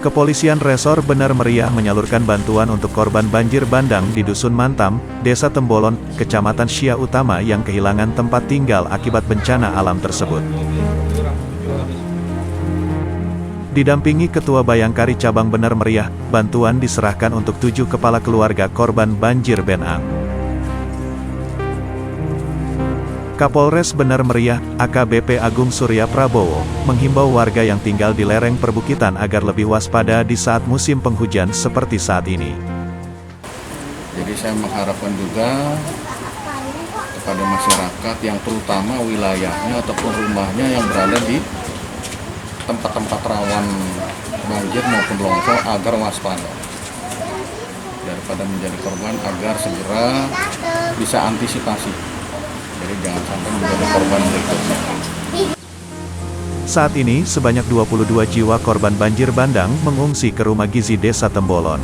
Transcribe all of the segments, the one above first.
Kepolisian Resor Bener Meriah menyalurkan bantuan untuk korban banjir bandang di Dusun Mantam, Desa Tembolon, Kecamatan Syia Utama yang kehilangan tempat tinggal akibat bencana alam tersebut. Didampingi Ketua Bayangkari Cabang Bener Meriah, bantuan diserahkan untuk 7 kepala keluarga korban banjir Benang. Kapolres Bener Meriah, AKBP Agung Surya Prabowo, menghimbau warga yang tinggal di lereng perbukitan agar lebih waspada di saat musim penghujan seperti saat ini. Jadi saya mengharapkan juga kepada masyarakat yang terutama wilayahnya ataupun rumahnya yang berada di tempat-tempat rawan banjir maupun longsor agar waspada. Daripada menjadi korban agar segera bisa antisipasi. Jadi jangan sampai menjadi korban berikutnya. Saat ini, sebanyak 22 jiwa korban banjir bandang mengungsi ke rumah gizi Desa Tembolon.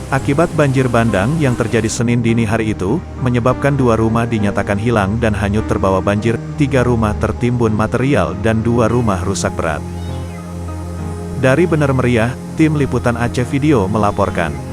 Akibat banjir bandang yang terjadi Senin dini hari itu, menyebabkan 2 rumah dinyatakan hilang dan hanyut terbawa banjir, 3 rumah tertimbun material dan 2 rumah rusak berat. Dari Bener Meriah, tim Liputan Aceh Video melaporkan.